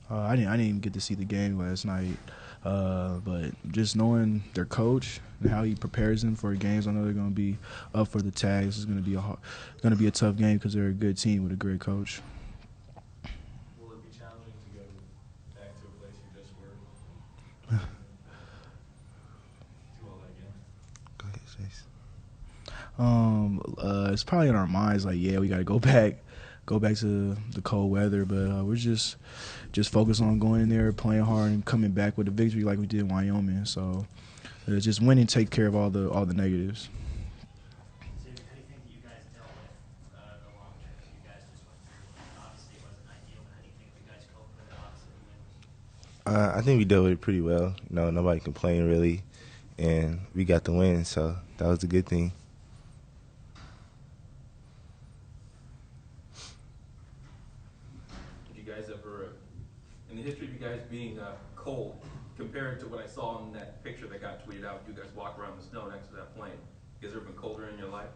I didn't even get to see the game last night, but just knowing their coach and how he prepares them for games, I know they're going to be up for the tags. It's going to be going to be a tough game because they're a good team with a great coach. Will it be challenging to go back to a place you just were? Do all that again? Go ahead, Chase. It's probably in our minds like, yeah, we got to go back to the cold weather, but we're just focused on going in there, playing hard, and coming back with a victory like we did in Wyoming. So just winning, take care of all the negatives. Xavier, how do you think that you guys dealt with the long trip that you guys just went through? Obviously, it wasn't ideal, but how do you think you guys coped with it, obviously, the win? I think we dealt with it pretty well. You know, nobody complained really, and we got the win, so that was a good thing. Did you guys ever, in the history of you guys being cold, compared to what I saw in that picture that got tweeted out, you guys walk around in the snow next to that plane. You guys ever been colder in your life?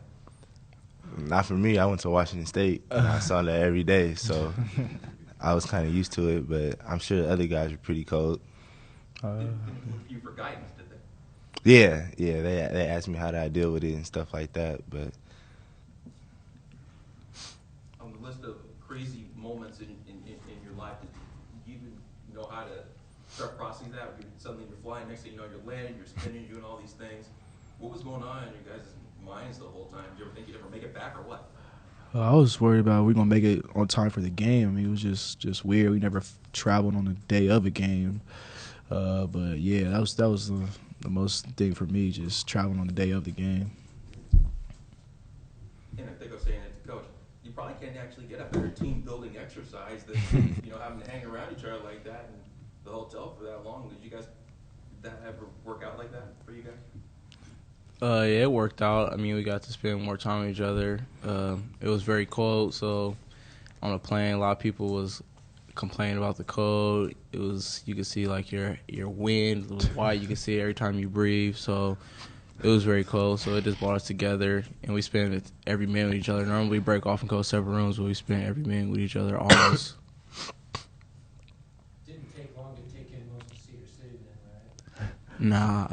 Not for me. I went to Washington State, and I saw that every day, so I was kind of used to it, but I'm sure the other guys were pretty cold. They look for you for guidance, did they? Yeah, they asked me how did I deal with it and stuff like that, but On the list of crazy moments in your life, did you even know how to start processing that? Suddenly you're flying, next thing you know you're landing, you're spinning, you're doing all these things. What was going on in your guys' minds the whole time? Did you ever think you'd ever make it back or what? I was worried about we gonna make it on time for the game. I mean, it was just weird. We never traveled on the day of a game, but yeah, that was the most thing for me, just traveling on the day of the game. And I think I was saying it to Coach, you probably can't actually get a better team building exercise than having to hang around each other like that in the hotel for that long. Did that ever work out like that for you guys? Yeah, it worked out. I mean, we got to spend more time with each other. It was very cold, so on the plane, a lot of people was complaining about the cold. It was, you could see like your wind was white. You could see it every time you breathe. So it was very cold. So it just brought us together, and we spent every minute with each other. Normally we break off and go separate rooms, but we spent every minute with each other almost. Didn't take long to take in most of Cedar City then, right? Nah.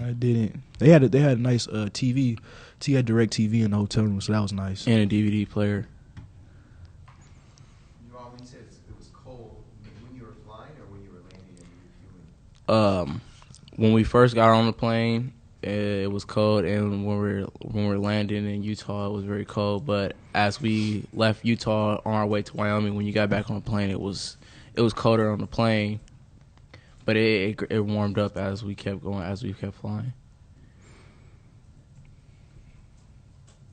I didn't. They had a nice TV. T had direct TV in the hotel room, so that was nice. And a DVD player. You always said it was cold when you were flying or when you were landing and refueling? When we first got on the plane, it was cold, and when we were landing in Utah, it was very cold. But as we left Utah on our way to Wyoming, when you got back on the plane, it was colder on the plane. But it warmed up as we kept going, as we kept flying.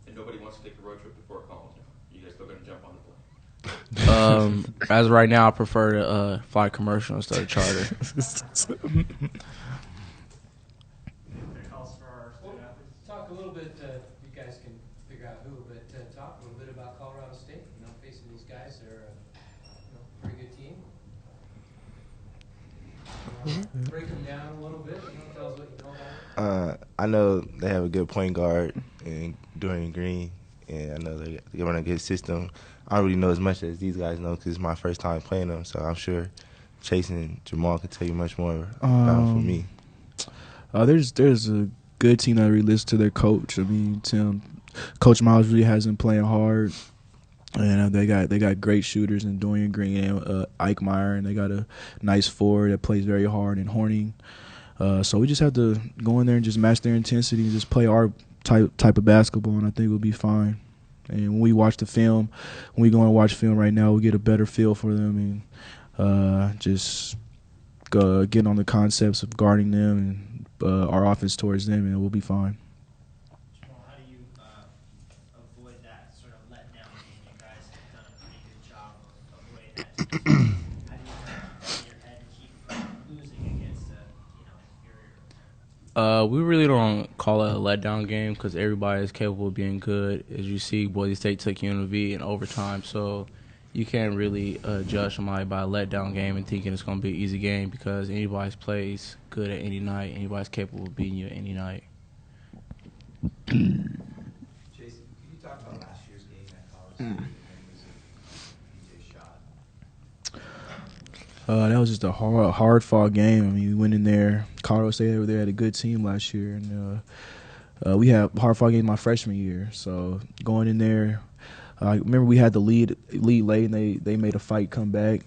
And nobody wants to take a road trip to Fort Collins now. You guys still going to jump on the plane? As of right now, I prefer to fly commercial instead of charter. Talk a little bit, you guys can figure out who, but talk a little bit about Colorado State. Facing these guys, they're a pretty good team. Break them down a little bit. Tell us what you know about it. I know they have a good point guard in Dorian Green, and I know they run a good system. I don't really know as much as these guys know because it's my first time playing them, so I'm sure Chase and Jamaal can tell you much more about them for me. There's a good team that really listens to their coach. I mean, Coach Miles really has them playing hard, and they got great shooters in Dorian Green and Ike Meyer, and they got a nice forward that plays very hard in Horning. So we just have to go in there and just match their intensity and just play our type of basketball, and I think we'll be fine. And when we watch the film, when we go and watch film right now, we'll get a better feel for them and just get on the concepts of guarding them and our offense towards them, and we'll be fine. Well, how do you avoid that sort of letdown game? You guys have done a pretty good job of avoiding that. How do you get your head and keep from losing against inferior? We really don't call it a letdown game because everybody is capable of being good. As you see, Boise State took UNLV in overtime, so you can't really judge somebody by a letdown game and thinking it's going to be an easy game because anybody plays good at any night. Anybody's capable of beating you at any night. Jason, could you talk about last year's game at College State and the shot? That was just a hard fought game. I mean, we went in there. Colorado State over there had a good team last year, and we had hard fought game my freshman year. So going in there, I remember we had the lead late, and they made a fight come back,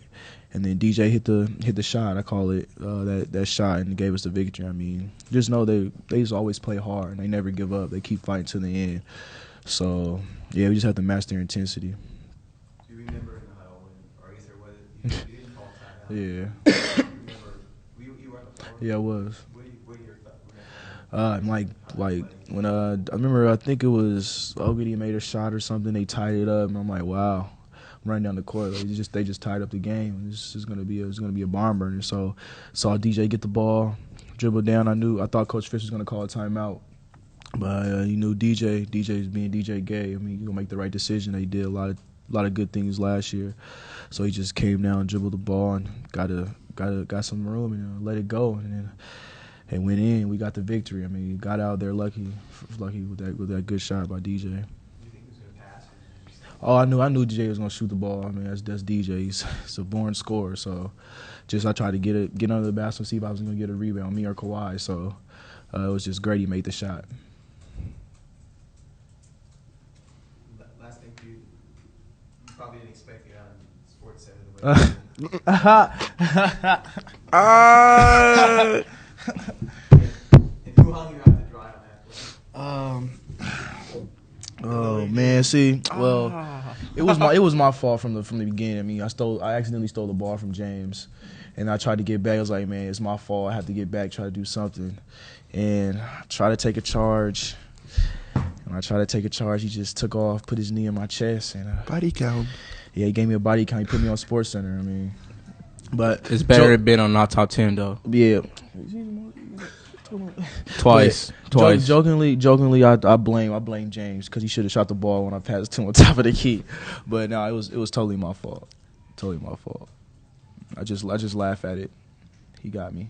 and then DJ hit the shot. I call it that shot, and it gave us the victory. I mean, just know they just always play hard, and they never give up. They keep fighting to the end. So yeah, we just have to match their intensity. Do you remember in the huddle when, or I guess there was, you didn't call timeout? Yeah. Do you remember, you were on the floor? Yeah, I was. What are your thoughts? Like when I remember, I think it was Ogilvy made a shot or something. They tied it up, and I'm like, wow. I'm running down the court. Like, they just tied up the game. It's gonna be a barn burner. So saw DJ get the ball, dribble down. I thought Coach Fish was gonna call a timeout, but he knew DJ's being DJ Gay. I mean, he's gonna make the right decision. He did a lot of good things last year. So he just came down, dribbled the ball, and got some room and let it go, and then. And went in. We got the victory. I mean, we got out there lucky with that good shot by DJ. Do you think he was going to pass? Oh, I knew DJ was going to shoot the ball. I mean, that's DJ. He's a born scorer. So, I tried to get under the basket, see if I was going to get a rebound, me or Kawhi. So, it was just great. He made the shot. Last thing for you, you probably didn't expect it on Sports Center the way. And who hung you out to dry on that play? Oh man, see, well, it was my fault from the beginning. I mean, I accidentally stole the ball from James, and I tried to get back. I was like, man, it's my fault. I have to get back, try to do something, and I tried to take a charge. When I tried to take a charge, he just took off, put his knee in my chest, and Body count. yeah, he gave me a body count. He put me on Sports Center. I mean, but It's better than being on not top 10 though. yeah. Twice. Jokingly, I blame James because he should have shot the ball when I passed to him on top of the key. But no, it was totally my fault. Totally my fault. I just laugh at it. He got me.